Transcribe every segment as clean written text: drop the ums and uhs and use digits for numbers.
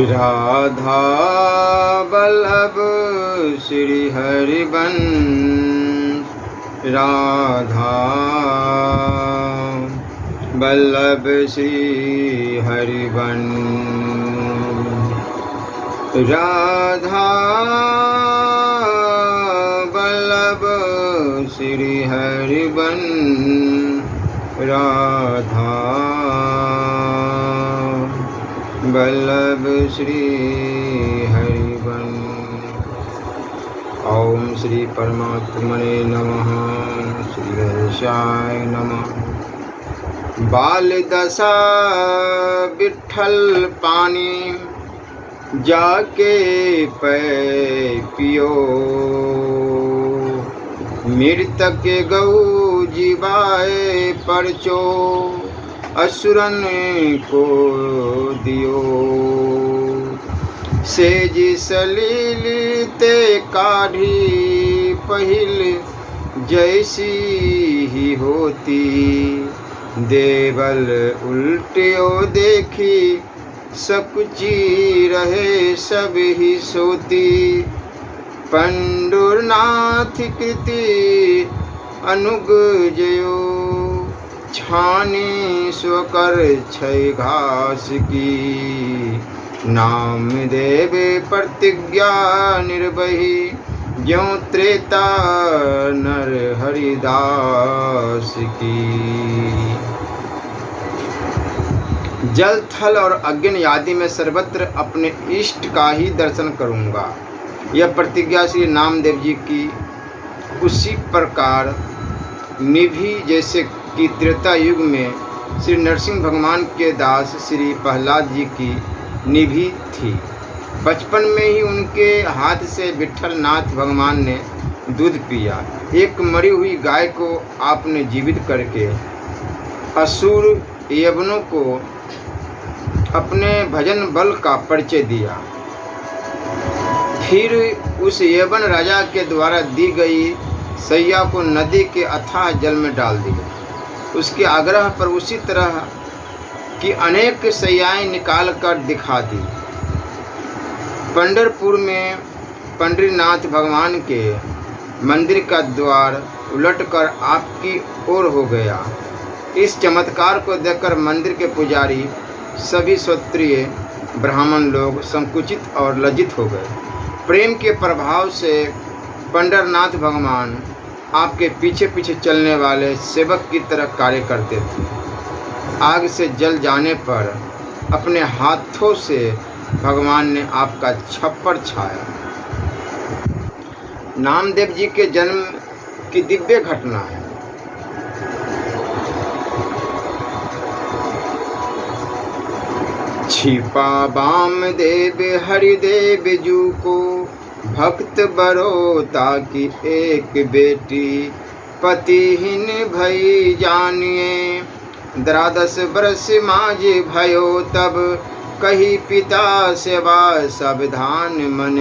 राधा वल्लभ श्री हरिवंश, राधा वल्लभ श्री हरिवंश, राधा वल्लभ श्री हरिवंश, राधा वल्लभ श्री हरिवंश। ओम श्री परमात्मने नमः। श्री गणेशाय नमः। बाल दशा विठ्ठल पानी, जाके पै पियो, मृतक गौ जीवाए परचो, असुरन को दियो, सेज सलील ते काढ़ी पहिल, जैसी ही होती, देवल उल्टियो देखी, सकुची रहे सब ही सोती, पंडुरनाथ कृति अनुग जयो, छानी स्वकर छय घास की, नाम देव प्रतिज्ञा निर्वही, ज्यों त्रेता नर हरिदास की। जल थल और अग्नि आदि में सर्वत्र अपने इष्ट का ही दर्शन करूँगा। यह प्रतिज्ञा श्री नामदेव जी की उसी प्रकार निभि जैसे कि त्रेता युग में श्री नरसिंह भगवान के दास श्री प्रहलाद जी की निभि थी। बचपन में ही उनके हाथ से विठ्ठल नाथ भगवान ने दूध पिया। एक मरी हुई गाय को आपने जीवित करके असुर यवनों को अपने भजन बल का परिचय दिया। फिर उस यवन राजा के द्वारा दी गई सैया को नदी के अथाह जल में डाल दिया। उसके आग्रह पर उसी तरह की अनेक सैयाएं निकाल कर दिखा दी। पंढरपुर में पंढरीनाथ भगवान के मंदिर का द्वार उलटकर आपकी ओर हो गया। इस चमत्कार को देखकर मंदिर के पुजारी सभी क्षत्रिय ब्राह्मण लोग संकुचित और लज्जित हो गए। प्रेम के प्रभाव से पंढरनाथ भगवान आपके पीछे पीछे चलने वाले सेवक की तरह कार्य करते थे। आग से जल जाने पर अपने हाथों से भगवान ने आपका छप्पर छाया। नामदेव जी के जन्म की दिव्य घटना है। छिपा वामदेव हरिदेव जू को, भक्त बरोता की एक बेटी, पतिहीन भई जानिए, 12 बरस माज भयो तब, कही पिता सेवा सावधान मन,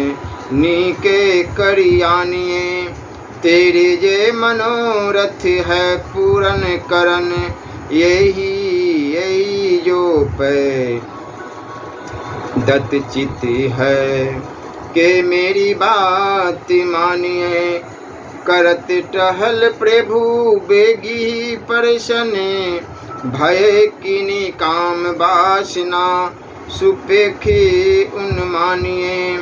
नीके करियानिए, तेरे जे मनोरथ है पूरन करन, यही जो पे दत्त चित है, के मेरी बात मानिए, करत टहल प्रभु बेगी परसने, भय किनी काम वासना, सुपेखी उन्मानिए,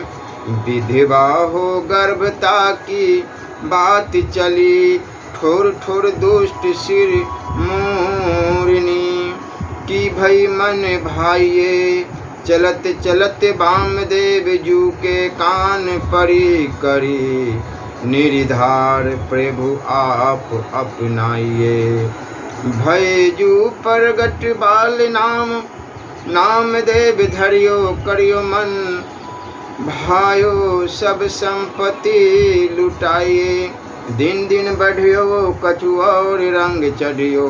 विधवा हो गर्भता की बात चली, ठोर ठोर दुष्ट सिर मूरनी, की भई मन भाइये, चलत चलत वामदेव जू के कान परी करी, निरिधार प्रभु आप अपनाइए, भय जू प्रगट बाल नामदेव धरियो, करियो मन भायो, सब संपत्ति लुटाइए, दिन दिन बढ़ियो कछु और रंग चढ़ियो,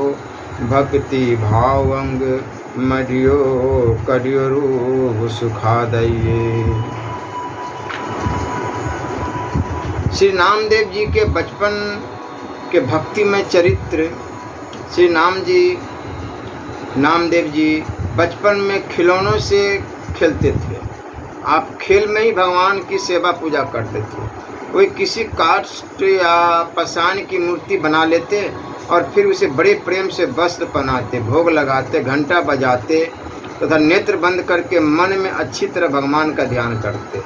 भक्ति भावंग मढ़ियो, करियो रूप सुखा दइए। श्री नामदेव जी के बचपन के भक्तिमय चरित्र। श्री नामदेव जी बचपन में खिलौनों से खेलते थे। आप खेल में ही भगवान की सेवा पूजा करते थे। कोई किसी काष्ठ या पाषाण की मूर्ति बना लेते और फिर उसे बड़े प्रेम से वस्त्र पहनाते, भोग लगाते, घंटा बजाते तथा नेत्र बंद करके मन में अच्छी तरह भगवान का ध्यान करते।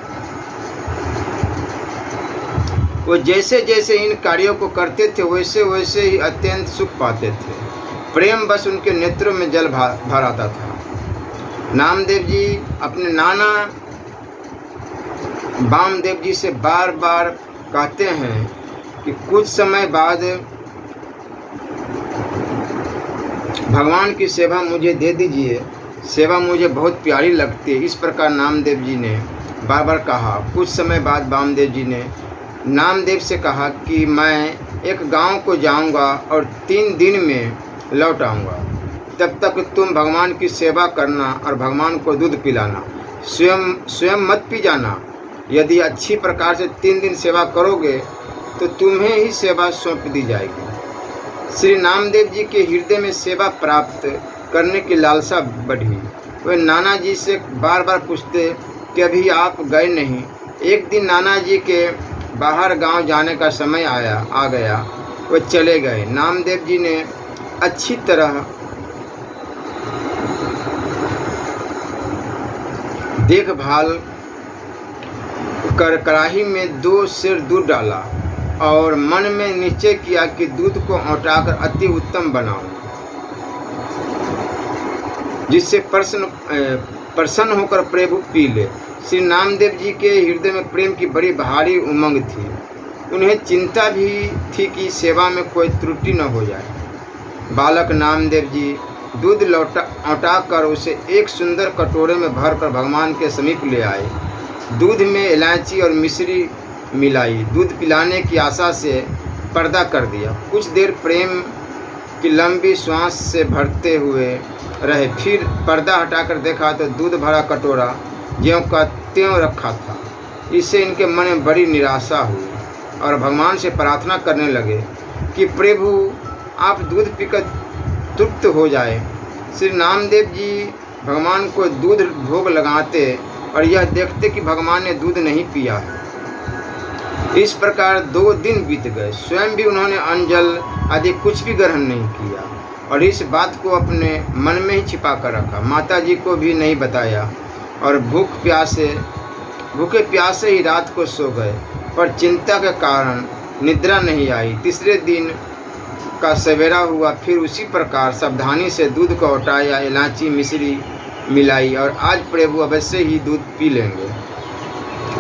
वो जैसे जैसे इन कार्यों को करते थे वैसे वैसे ही अत्यंत सुख पाते थे। प्रेम बस उनके नेत्रों में जल भर आता था। नामदेव जी अपने नाना वामदेव जी से बार बार कहते हैं कि कुछ समय बाद भगवान की सेवा मुझे दे दीजिए, सेवा मुझे बहुत प्यारी लगती है। इस प्रकार नामदेव जी ने बार बार कहा। कुछ समय बाद वामदेव जी ने नामदेव से कहा कि मैं एक गांव को जाऊंगा और 3 दिन में लौट आऊंगा। तब तक तुम भगवान की सेवा करना और भगवान को दूध पिलाना, स्वयं मत पी जाना। यदि अच्छी प्रकार से 3 दिन सेवा करोगे तो तुम्हें ही सेवा सौंप दी जाएगी। श्री नामदेव जी के हृदय में सेवा प्राप्त करने की लालसा बढ़ी। वे नाना जी से बार बार पूछते कि अभी आप गए नहीं। एक दिन नाना जी के बाहर गांव जाने का समय आ गया। वे चले गए। नामदेव जी ने अच्छी तरह देखभाल कर कढ़ाई में 2 सेर दूध डाला और मन में निश्चय किया कि दूध को औटाकर अति उत्तम बनाऊं, जिससे प्रसन्न होकर प्रभु पी ले। श्री नामदेव जी के हृदय में प्रेम की बड़ी भारी उमंग थी। उन्हें चिंता भी थी कि सेवा में कोई त्रुटि न हो जाए। बालक नामदेव जी दूध लौटाकर उसे एक सुंदर कटोरे में भरकर भगवान के समीप ले आए। दूध में इलायची और मिश्री मिलाई। दूध पिलाने की आशा से पर्दा कर दिया। कुछ देर प्रेम की लंबी श्वास से भरते हुए रहे। फिर पर्दा हटाकर देखा तो दूध भरा कटोरा ज्यों का त्यों रखा था। इससे इनके मन में बड़ी निराशा हुई और भगवान से प्रार्थना करने लगे कि प्रभु आप दूध पीकर तृप्त हो जाए। श्री नामदेव जी भगवान को दूध भोग लगाते और यह देखते कि भगवान ने दूध नहीं पिया है। इस प्रकार 2 दिन बीत गए। स्वयं भी उन्होंने अन्न जल आदि कुछ भी ग्रहण नहीं किया और इस बात को अपने मन में ही छिपा कर रखा। माता जी को भी नहीं बताया और भूखे प्यासे ही रात को सो गए, पर चिंता के कारण निद्रा नहीं आई। तीसरे दिन का सवेरा हुआ। फिर उसी प्रकार सावधानी से दूध को उठाया, इलायची मिश्री मिलाई और आज प्रभु अवश्य ही दूध पी लेंगे।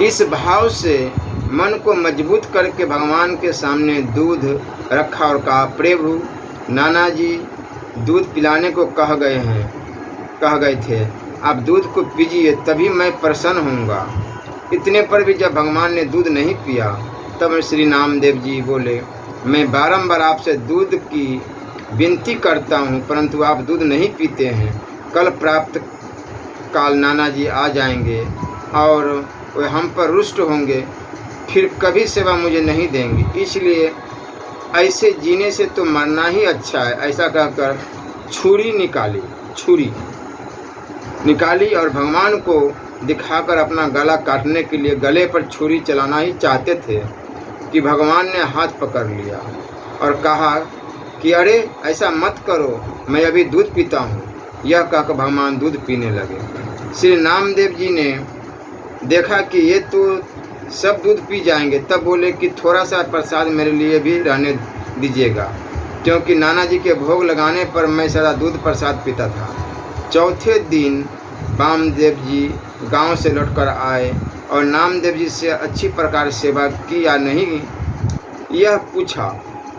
इस भाव से मन को मजबूत करके भगवान के सामने दूध रखा और कहा, प्रभु नाना जी दूध पिलाने को कह गए थे, आप दूध को पीजिए तभी मैं प्रसन्न होऊंगा। इतने पर भी जब भगवान ने दूध नहीं पिया तब श्री नामदेव जी बोले, मैं बारंबार आपसे दूध की विनती करता हूँ परंतु आप दूध नहीं पीते हैं। कल प्राप्त काल नाना जी आ जाएंगे और वे हम पर रुष्ट होंगे, फिर कभी सेवा मुझे नहीं देंगे। इसलिए ऐसे जीने से तो मरना ही अच्छा है। ऐसा कहकर छुरी निकाली और भगवान को दिखाकर अपना गला काटने के लिए गले पर छुरी चलाना ही चाहते थे कि भगवान ने हाथ पकड़ लिया और कहा कि अरे ऐसा मत करो, मैं अभी दूध पीता हूँ। यह कहकर भगवान दूध पीने लगे। श्री नामदेव जी ने देखा कि ये तो सब दूध पी जाएंगे, तब बोले कि थोड़ा सा प्रसाद मेरे लिए भी रहने दीजिएगा, क्योंकि नाना जी के भोग लगाने पर मैं सदा दूध प्रसाद पीता था। चौथे दिन वामदेव जी गांव से लौटकर आए और नामदेव जी से अच्छी प्रकार सेवा की या नहीं यह पूछा,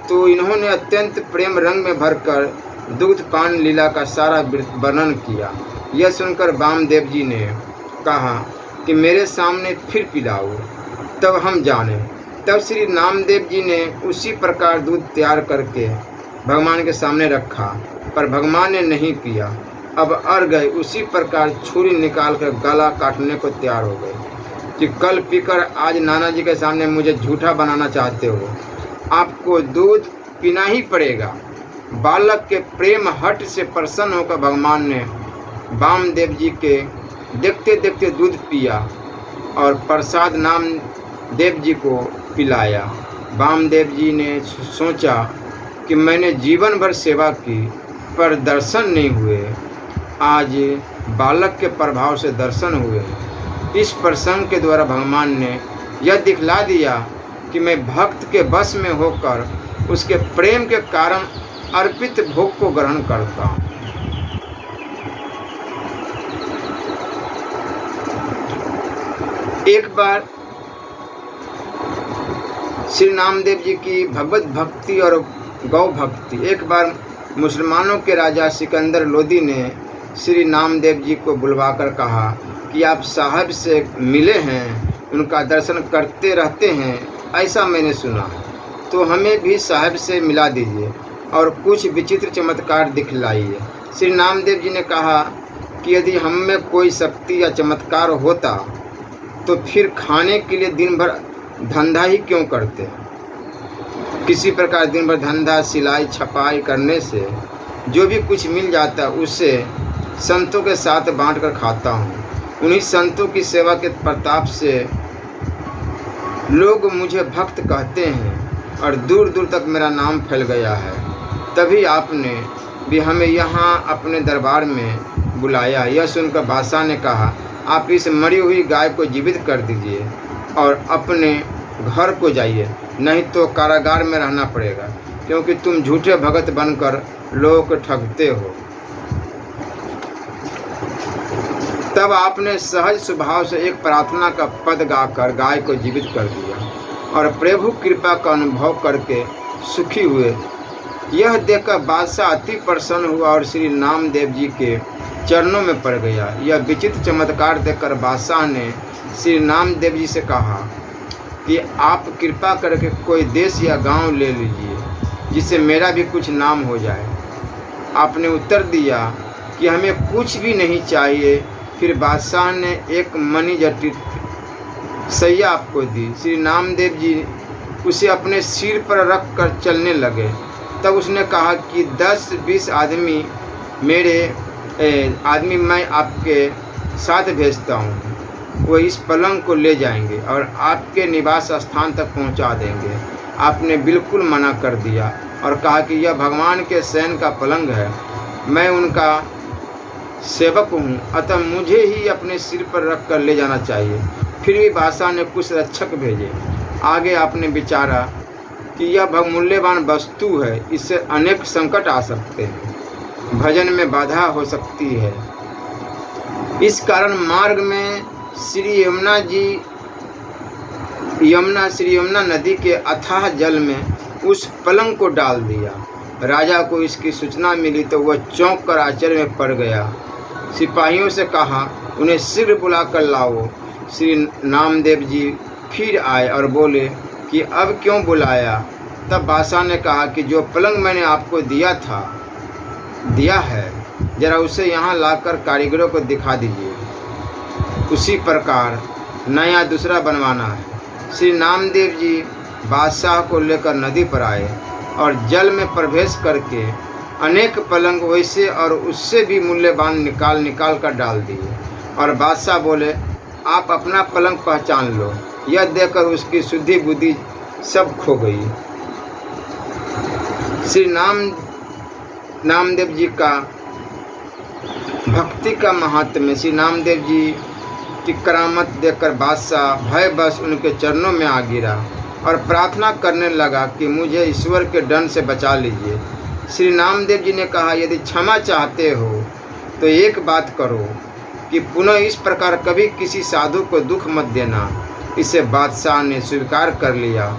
तो इन्होंने अत्यंत प्रेम रंग में भरकर दूध पान लीला का सारा वर्णन किया। यह सुनकर वामदेव जी ने कहा कि मेरे सामने फिर पिलाओ तब हम जाने। तब श्री नामदेव जी ने उसी प्रकार दूध तैयार करके भगवान के सामने रखा, पर भगवान ने नहीं पिया। अब अड़ गए। उसी प्रकार छुरी निकालकर गला काटने को तैयार हो गए कि कल पीकर आज नाना जी के सामने मुझे झूठा बनाना चाहते हो, आपको दूध पीना ही पड़ेगा। बालक के प्रेम हट से प्रसन्न होकर भगवान ने वामदेव जी के देखते देखते दूध पिया और प्रसाद नामदेव जी को पिलाया। वामदेव जी ने सोचा कि मैंने जीवन भर सेवा की पर दर्शन नहीं हुए, आज बालक के प्रभाव से दर्शन हुए। इस प्रसंग के द्वारा भगवान ने यह दिखला दिया कि मैं भक्त के वश में होकर उसके प्रेम के कारण अर्पित भोग को ग्रहण करता हूँ। एक बार श्री नामदेव जी की भगवत भक्ति और गौ भक्ति। एक बार मुसलमानों के राजा सिकंदर लोदी ने श्री नामदेव जी को बुलवाकर कहा कि आप साहब से मिले हैं, उनका दर्शन करते रहते हैं, ऐसा मैंने सुना, तो हमें भी साहब से मिला दीजिए और कुछ विचित्र चमत्कार दिखलाइए। श्री नामदेव जी ने कहा कि यदि हम में कोई शक्ति या चमत्कार होता तो फिर खाने के लिए दिन भर धंधा ही क्यों करते। किसी प्रकार दिन भर धंधा सिलाई छपाई करने से जो भी कुछ मिल जाता उसे संतों के साथ बांटकर खाता हूँ। उन्हीं संतों की सेवा के प्रताप से लोग मुझे भक्त कहते हैं और दूर दूर तक मेरा नाम फैल गया है। तभी आपने भी हमें यहाँ अपने दरबार में बुलाया। यह सुनकर बादशाह ने कहा, आप इस मरी हुई गाय को जीवित कर दीजिए और अपने घर को जाइए, नहीं तो कारागार में रहना पड़ेगा, क्योंकि तुम झूठे भगत बनकर लोगों को ठगते हो। तब आपने सहज स्वभाव से एक प्रार्थना का पद गाकर गाय को जीवित कर दिया और प्रभु कृपा का अनुभव करके सुखी हुए। यह देखकर बादशाह अति प्रसन्न हुआ और श्री नामदेव जी के चरणों में पड़ गया। यह विचित्र चमत्कार देखकर बादशाह ने श्री नामदेव जी से कहा कि आप कृपा करके कोई देश या गांव ले लीजिए जिससे मेरा भी कुछ नाम हो जाए। आपने उत्तर दिया कि हमें कुछ भी नहीं चाहिए। फिर बादशाह ने एक मणि जटित सैया आपको दी। श्री नामदेव जी उसे अपने सिर पर रख कर चलने लगे। तब उसने कहा कि 10-20 आदमी मैं आपके साथ भेजता हूँ, वो इस पलंग को ले जाएंगे और आपके निवास स्थान तक पहुँचा देंगे। आपने बिल्कुल मना कर दिया और कहा कि यह भगवान के शयन का पलंग है, मैं उनका सेवक हूँ, अतः मुझे ही अपने सिर पर रख कर ले जाना चाहिए। फिर भी बादशाह ने कुछ रक्षक भेजे। आगे आपने विचारा कि यह बहुमूल्यवान वस्तु है, इससे अनेक संकट आ सकते हैं, भजन में बाधा हो सकती है। इस कारण मार्ग में श्री यमुना नदी के अथाह जल में उस पलंग को डाल दिया। राजा को इसकी सूचना मिली तो वह चौंक कर आश्चर्य में पड़ गया। सिपाहियों से कहा, उन्हें शीघ्र बुलाकर लाओ। श्री नामदेव जी फिर आए और बोले कि अब क्यों बुलाया। तब बादशाह ने कहा कि जो पलंग मैंने आपको दिया है, जरा उसे यहाँ लाकर कारीगरों को दिखा दीजिए। उसी प्रकार नया दूसरा बनवाना है। श्री नामदेव जी बादशाह को लेकर नदी पर आए और जल में प्रवेश करके अनेक पलंग वैसे और उससे भी मूल्यवान निकाल कर डाल दिए। और बादशाह बोले, आप अपना पलंग पहचान लो। यह देखकर उसकी शुद्धि बुद्धि सब खो गई। श्री नामदेव जी का भक्ति का महात्म्य। श्री नामदेव जी की करामत देखकर बादशाह भयवश उनके चरणों में आ गिरा और प्रार्थना करने लगा कि मुझे ईश्वर के दंड से बचा लीजिए। श्री नामदेव जी ने कहा, यदि क्षमा चाहते हो तो एक बात करो कि पुनः इस प्रकार कभी किसी साधु को दुख मत देना। इसे बादशाह ने स्वीकार कर लिया।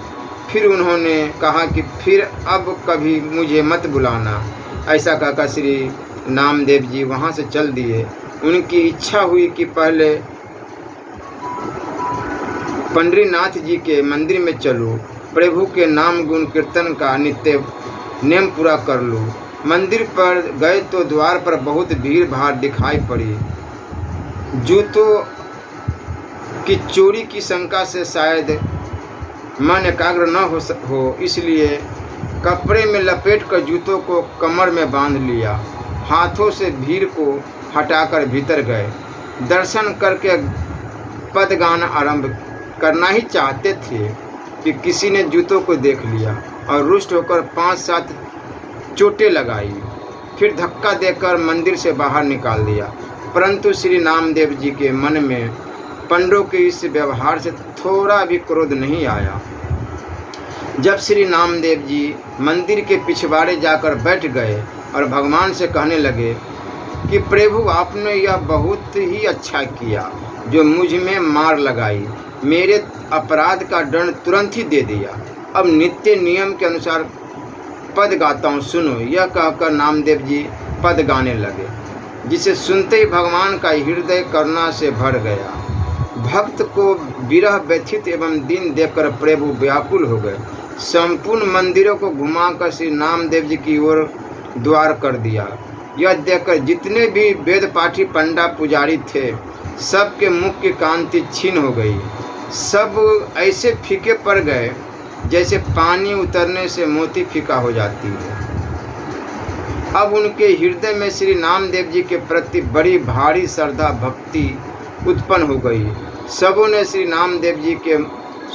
फिर उन्होंने कहा कि फिर अब कभी मुझे मत बुलाना। ऐसा कहकर श्री नामदेव जी वहाँ से चल दिए। उनकी इच्छा हुई कि पहले पंडरीनाथ जी के मंदिर में चलूँ, प्रभु के नाम गुण कीर्तन का नित्य नेम पूरा कर लूँ। मंदिर पर गए तो द्वार पर बहुत भीड़ भाड़ दिखाई पड़ी। जूतों की चोरी की शंका से शायद मन एकाग्र न हो, इसलिए कपड़े में लपेटकर जूतों को कमर में बांध लिया। हाथों से भीड़ को हटाकर भीतर गए। दर्शन करके पदगान आरंभ करना ही चाहते थे कि किसी ने जूतों को देख लिया और रुष्ट होकर 5-7 चोटें लगाई, फिर धक्का देकर मंदिर से बाहर निकाल दिया। परंतु श्री नामदेव जी के मन में पंडों के इस व्यवहार से थोड़ा भी क्रोध नहीं आया। जब श्री नामदेव जी मंदिर के पिछवाड़े जाकर बैठ गए और भगवान से कहने लगे कि प्रभु, आपने यह बहुत ही अच्छा किया जो मुझ में मार लगाई, मेरे अपराध का दंड तुरंत ही दे दिया। अब नित्य नियम के अनुसार पद गाता हूँ, सुनो। यह कहकर नामदेव जी पद गाने लगे, जिसे सुनते ही भगवान का हृदय करुणा से भर गया। भक्त को विरह व्यथित एवं दीन देखकर प्रभु व्याकुल हो गए। संपूर्ण मंदिरों को घुमाकर श्री नामदेव जी की ओर द्वार कर दिया। यह देखकर जितने भी वेद पाठी पंडा पुजारी थे, सबके मुख की कांति छीन हो गई। सब ऐसे फीके पड़ गए जैसे पानी उतरने से मोती फीका हो जाती है। अब उनके हृदय में श्री नामदेव जी के प्रति बड़ी भारी श्रद्धा भक्ति उत्पन्न हो गई। सबों ने श्री नामदेव जी के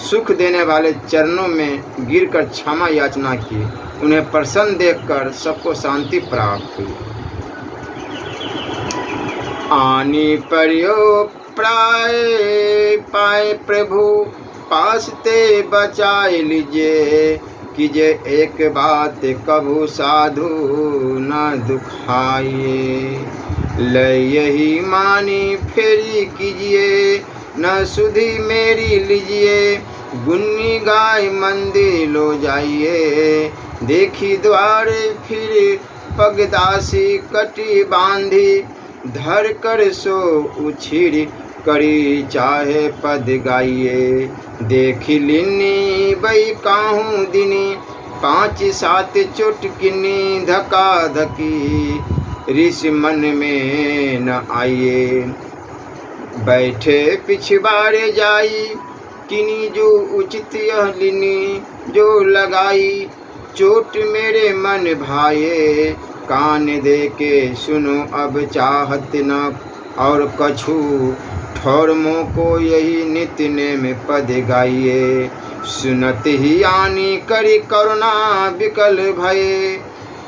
सुख देने वाले चरणों में गिरकर क्षमा याचना की। उन्हें प्रसन्न देखकर सबको शांति प्राप्त हुई। आनी पर्यो प्राय पाए प्रभु पास ते बचाए लीजिए, कीजिए एक बात कभू साधु न दुखाइए। लय यही मानी फेरी कीजिए, न सुधी मेरी लीजिए, गुन्नी गाय मंदिर लो जाइए। देखी द्वार फिर पगदासी कटी बांधी, धर कर सो उछिर करी चाहे पद गाइए। देखी लिनी बई काहू दिनी, 5-7 चुटकिनी धका धकी, ऋष मन में न आइए। बैठे पिछवाड़े जाई, किनी जो उचित यह लिनी, जो लगाई चोट मेरे मन भाए। कान दे के सुनो अब चाहत न और कछु, ठौरमो को यही नित्य नेम पद गाइए। सुनत ही आनी करी करुणा विकल भये,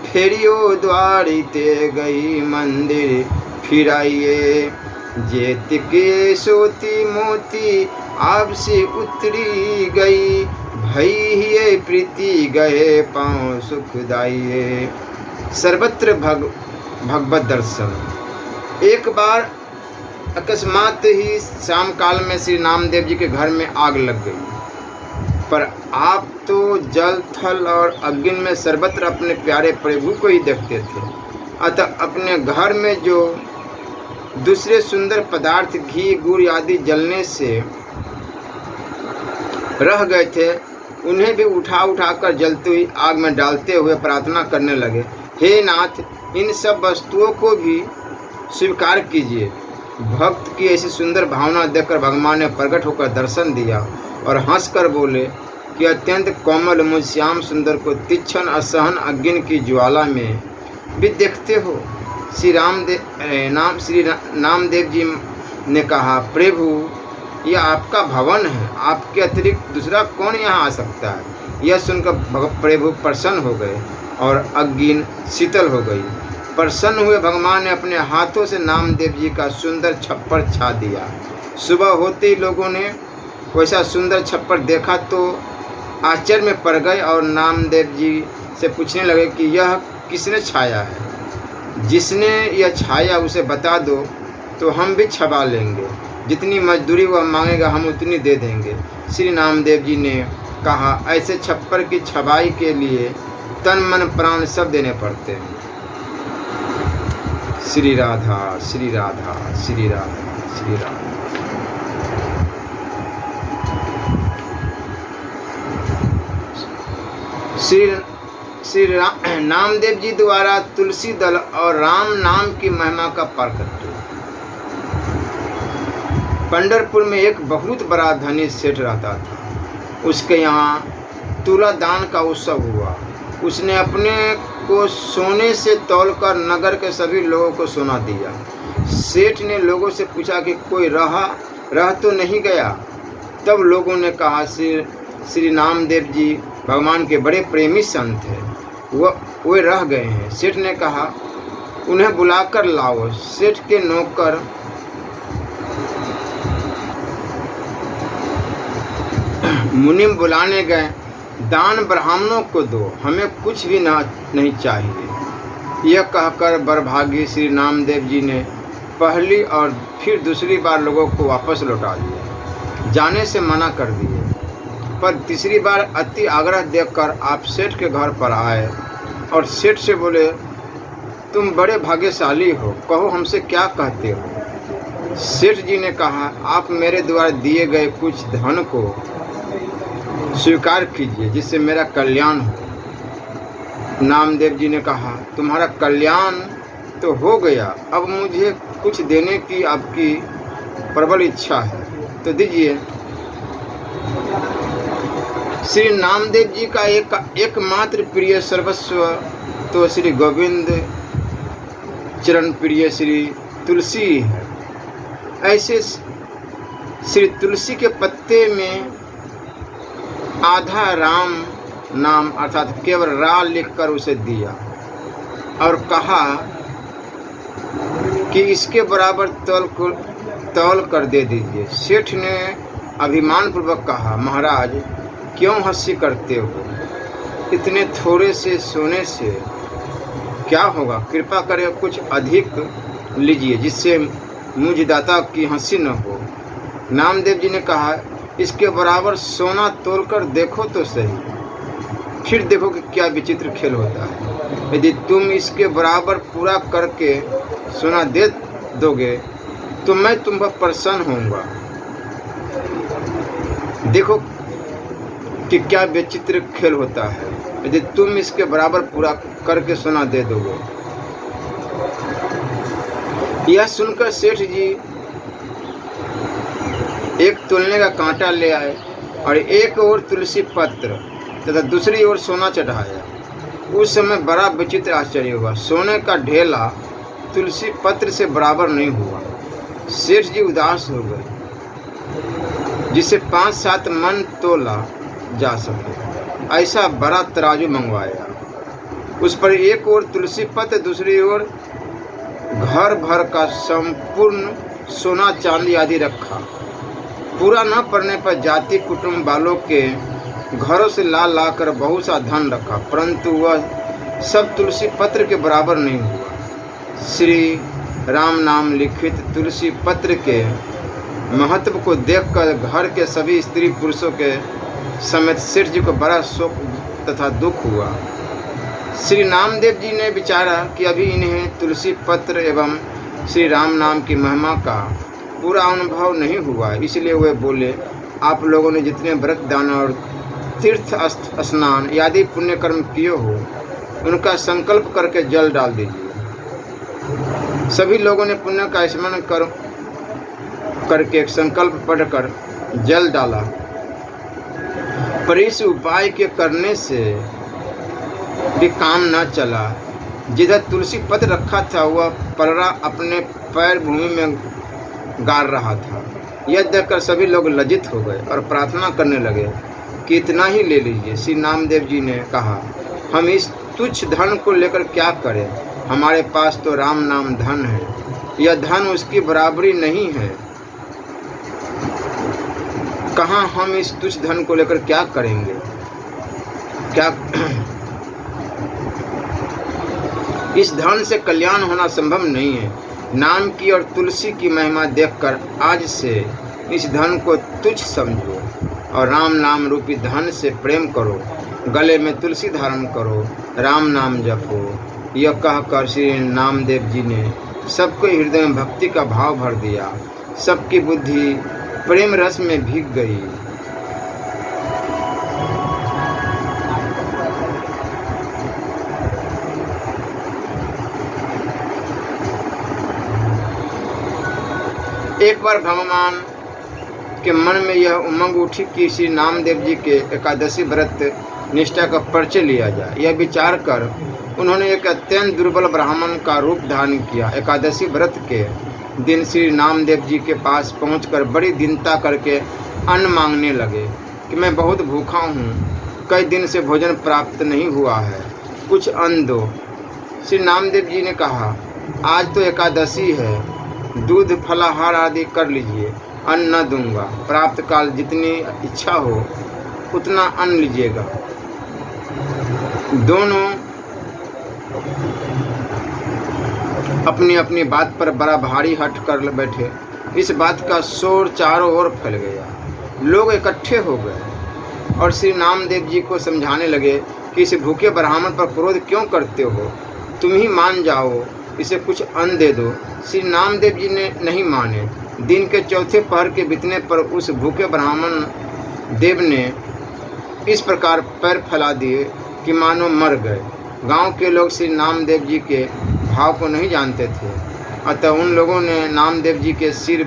फेरियो द्वारी ते गई मंदिर फिराइए। जेत के सोती मोती आपसे उतरी गई, भई ये प्रीति गए पाँव सुखदाइए। सर्वत्र भगवत दर्शन। एक बार अकस्मात ही शाम काल में श्री नामदेव जी के घर में आग लग गई। पर आप तो जल थल और अग्नि में सर्वत्र अपने प्यारे प्रभु को ही देखते थे, अतः अपने घर में जो दूसरे सुंदर पदार्थ घी गुड़ आदि जलने से रह गए थे, उन्हें भी उठा कर जलती हुई आग में डालते हुए प्रार्थना करने लगे, हे नाथ, इन सब वस्तुओं को भी स्वीकार कीजिए। भक्त की ऐसी सुंदर भावना देखकर भगवान ने प्रकट होकर दर्शन दिया और हंसकर बोले कि अत्यंत कोमल मुझ श्याम सुंदर को तीक्ष्ण असहन अग्नि की ज्वाला में भी देखते हो। श्री नामदेव जी ने कहा, प्रभु, यह आपका भवन है, आपके अतिरिक्त दूसरा कौन यहाँ आ सकता है। यह सुनकर प्रभु प्रसन्न हो गए और अग्नि शीतल हो गई। प्रसन्न हुए भगवान ने अपने हाथों से नामदेव जी का सुंदर छप्पर छा दिया। सुबह होते ही लोगों ने वैसा सुंदर छप्पर देखा तो आश्चर्य में पड़ गए और नामदेव जी से पूछने लगे कि यह किसने छाया है। जिसने यह छाया उसे बता दो तो हम भी छबा लेंगे, जितनी मजदूरी वह मांगेगा हम उतनी दे देंगे। श्री नामदेव जी ने कहा, ऐसे छप्पर की छबाई के लिए तन मन प्राण सब देने पड़ते हैं। श्री राधा श्री राधा श्री राधा श्री राधा। श्री नामदेव जी द्वारा तुलसी दल और राम नाम की महिमा का प्रकट। पंढरपुर में एक बहुत बड़ा धनी सेठ रहता था। उसके यहाँ तुला दान का उत्सव हुआ। उसने अपने को सोने से तौलकर नगर के सभी लोगों को सोना दिया। सेठ ने लोगों से पूछा कि कोई रहा रह तो नहीं गया। तब लोगों ने कहा, श्री नामदेव जी भगवान के बड़े प्रेमी संत हैं, वे रह गए हैं। सेठ ने कहा, उन्हें बुलाकर लाओ। सेठ के नौकर मुनिम बुलाने गए। दान ब्राह्मणों को दो, हमें कुछ भी नहीं चाहिए। यह कहकर बड़भागी श्री नामदेव जी ने पहली और फिर दूसरी बार लोगों को वापस लौटा दिया, जाने से मना कर दिए। पर तीसरी बार अति आग्रह देखकर आप सेठ के घर पर आए और सेठ से बोले, तुम बड़े भाग्यशाली हो, कहो हमसे क्या कहते हो। सेठ जी ने कहा, आप मेरे द्वारा दिए गए कुछ धन को स्वीकार कीजिए, जिससे मेरा कल्याण हो। नामदेव जी ने कहा, तुम्हारा कल्याण तो हो गया, अब मुझे कुछ देने की आपकी प्रबल इच्छा है, तो दीजिए। श्री नामदेव जी का एकमात्र प्रिय सर्वस्व तो श्री गोविंद चरण प्रिय श्री तुलसी है। ऐसे श्री तुलसी के पत्ते में आधा राम नाम अर्थात केवल रा लिखकर उसे दिया और कहा कि इसके बराबर तौल कर दे दीजिए। सेठ ने अभिमान पूर्वक कहा, महाराज क्यों हंसी करते हो, इतने थोड़े से सोने से क्या होगा, कृपा करके कुछ अधिक लीजिए, जिससे मुझ दाता की हंसी न हो। नामदेव जी ने कहा, इसके बराबर सोना तोलकर देखो तो सही, फिर देखो कि क्या विचित्र खेल होता है। यदि तुम इसके बराबर पूरा करके सोना दे दोगे तो मैं तुम पर प्रसन्न होऊंगा। देखो कि क्या विचित्र खेल होता है, यदि तुम इसके बराबर पूरा करके सोना दे दोगे। यह सुनकर सेठ जी एक तोलने का कांटा ले आए और एक ओर तुलसी पत्र तथा दूसरी ओर सोना चढ़ाया। उस समय बड़ा विचित्र आश्चर्य हुआ, सोने का ढेला तुलसी पत्र से बराबर नहीं हुआ। सेठ जी उदास हो गए, जिसे 5-7 मन तोला जा सके ऐसा बड़ा तराजू मंगवाया। उस पर एक ओर तुलसी पत्र, दूसरी ओर घर भर का संपूर्ण सोना चांदी आदि रखा। पूरा न पड़ने पर जाति कुटुंब वालों के घरों से ला कर बहुत सा धन रखा, परंतु वह सब तुलसी पत्र के बराबर नहीं हुआ। श्री राम नाम लिखित तुलसी पत्र के महत्व को देखकर घर के सभी स्त्री पुरुषों के समेत सेठ जी को बड़ा शोक तथा दुख हुआ। श्री नामदेव जी ने विचारा कि अभी इन्हें तुलसी पत्र एवं श्री राम नाम की महिमा का पूरा अनुभव नहीं हुआ, इसलिए वे बोले, आप लोगों ने जितने व्रत दान और तीर्थ स्नान आदि पुण्य कर्म किए हो, उनका संकल्प करके जल डाल दीजिए। सभी लोगों ने पुण्य का स्मरण करके संकल्प पढ़कर जल डाला, पर इस उपाय के करने से भी काम न चला। जिधर तुलसी पत्र रखा था वह पलरा अपने पैर भूमि में गाड़ रहा था। यह देखकर सभी लोग लज्जित हो गए और प्रार्थना करने लगे कि इतना ही ले लीजिए। श्री नामदेव जी ने कहा, हम इस तुच्छ धन को लेकर क्या करें, हमारे पास तो राम नाम धन है, यह धन उसकी बराबरी नहीं है। कहाँ हम इस तुच्छ धन को लेकर क्या करेंगे, क्या इस धन से कल्याण होना संभव नहीं है। नाम की और तुलसी की महिमा देखकर आज से इस धन को तुच्छ समझो और राम नाम रूपी धन से प्रेम करो, गले में तुलसी धारण करो, राम नाम जपो। यह कहकर श्री नामदेव जी ने सबके हृदय में भक्ति का भाव भर दिया। सबकी बुद्धि प्रेम रस में भीग गई। एक बार भगवान के मन में यह उमंग उठी कि श्री नामदेव जी के एकादशी व्रत निष्ठा का परिचय लिया जाए। यह विचार कर उन्होंने एक अत्यंत दुर्बल ब्राह्मण का रूप धारण किया। एकादशी व्रत के दिन श्री नामदेव जी के पास पहुंचकर बड़ी दीनता करके अन्न मांगने लगे कि मैं बहुत भूखा हूँ, कई दिन से भोजन प्राप्त नहीं हुआ है, कुछ अन्न दो। श्री नामदेव जी ने कहा, आज तो एकादशी है, दूध फलाहार आदि कर लीजिए, अन्न न दूंगा। प्राप्त काल जितनी इच्छा हो उतना अन्न लीजिएगा। दोनों अपनी अपनी बात पर बड़ा भारी हट कर बैठे। इस बात का शोर चारों ओर फैल गया। लोग इकट्ठे हो गए और श्री नामदेव जी को समझाने लगे कि इस भूखे ब्राह्मण पर क्रोध क्यों करते हो, तुम ही मान जाओ, इसे कुछ अन्न दे दो। श्री नामदेव जी ने नहीं माने। दिन के चौथे पहर के बीतने पर उस भूखे ब्राह्मण देव ने इस प्रकार पैर फैला दिए कि मानो मर गए। गांव के लोग श्री नामदेव जी के भाव को नहीं जानते थे, अतः उन लोगों ने नामदेव जी के सिर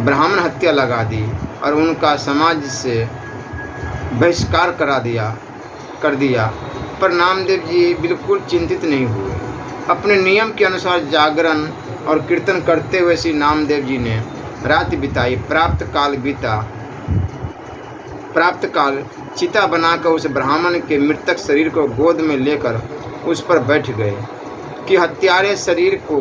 ब्राह्मण हत्या लगा दी और उनका समाज से बहिष्कार कर दिया। पर नामदेव जी बिल्कुल चिंतित नहीं हुए। अपने नियम के अनुसार जागरण और कीर्तन करते हुए श्री नामदेव जी ने रात बिताई। प्राप्त काल चिता बनाकर उस ब्राह्मण के मृतक शरीर को गोद में लेकर उस पर बैठ गए कि हत्यारे शरीर को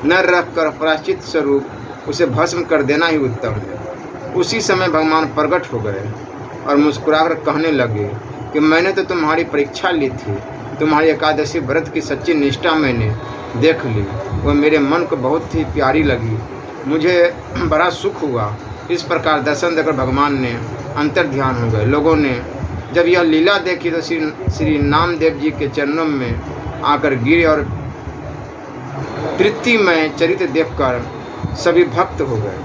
न रखकर प्रायश्चित स्वरूप उसे भस्म कर देना ही उत्तम है। उसी समय भगवान प्रकट हो गए और मुस्कुराकर कहने लगे कि मैंने तो तुम्हारी परीक्षा ली थी, तुम्हारी एकादशी व्रत की सच्ची निष्ठा मैंने देख ली, वह मेरे मन को बहुत ही प्यारी लगी, मुझे बड़ा सुख हुआ। इस प्रकार दर्शन देकर भगवान ने अंतर ध्यान हो गए। लोगों ने जब यह लीला देखी तो श्री नामदेव जी के चरणों में आकर गिरे और प्रीतिमय चरित्र देखकर सभी भक्त हो गए।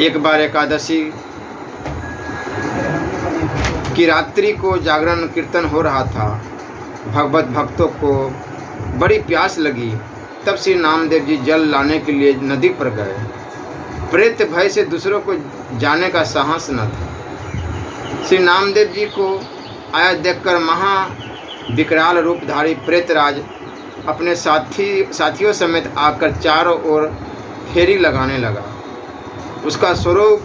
एक बार एकादशी की रात्रि को जागरण कीर्तन हो रहा था। भगवत भक्तों को बड़ी प्यास लगी। तब श्री नामदेव जी जल लाने के लिए नदी पर गए। प्रेत भय से दूसरों को जाने का साहस न था। श्री नामदेव जी को आया देखकर महाविकराल रूपधारी प्रेतराज अपने साथियों समेत आकर चारों ओर फेरी लगाने लगा। उसका स्वरूप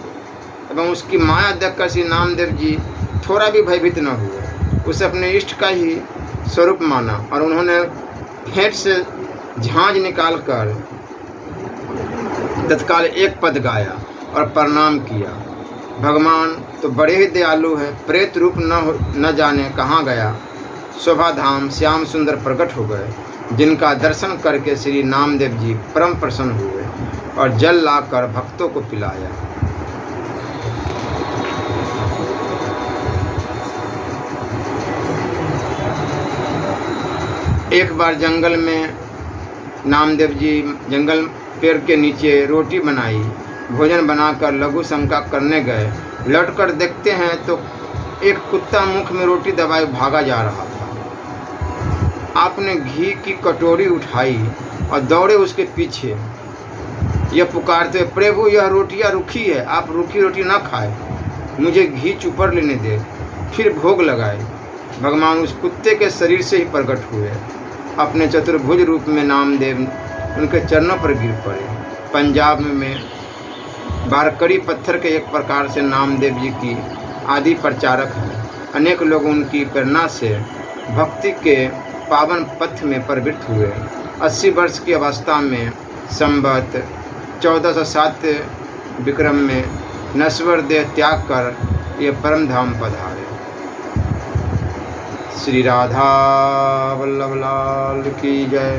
एवं उसकी माया देखकर श्री नामदेव जी थोड़ा भी भयभीत न हुए। उसे अपने इष्ट का ही स्वरूप माना और उन्होंने फेंट से झांझ निकालकर तत्काल एक पद गाया और प्रणाम किया। भगवान तो बड़े ही दयालु है, प्रेत रूप न जाने कहाँ गया, शोभा धाम श्याम सुंदर प्रकट हो गए, जिनका दर्शन करके श्री नामदेव जी परम प्रसन्न हुए और जल लाकर भक्तों को पिलाया। एक बार जंगल में नामदेव जी जंगल पेड़ के नीचे रोटी बनाई, भोजन बनाकर लघु शंका करने गए। लौटकर देखते हैं तो एक कुत्ता मुख में रोटी दबाए भागा जा रहा था। आपने घी की कटोरी उठाई और दौड़े उसके पीछे, यह पुकारते, प्रभु यह रोटियां रूखी है, आप रूखी रोटी न खाए, मुझे घी चुपर लेने दे। फिर भोग लगाए। भगवान उस कुत्ते के शरीर से ही प्रकट हुए। अपने चतुर्भुज रूप में नामदेव उनके चरणों पर गिर पड़े। पंजाब में बारकड़ी पत्थर के एक प्रकार से नामदेव जी की आदि प्रचारक है। अनेक लोग उनकी प्रेरणा से भक्ति के पावन पथ में प्रवृत्त हुए। 80 वर्ष की अवस्था में संवत 1407 विक्रम में नश्वर देह त्याग कर ये परम धाम पधारे। श्री राधा वल्लभ लाल की जय।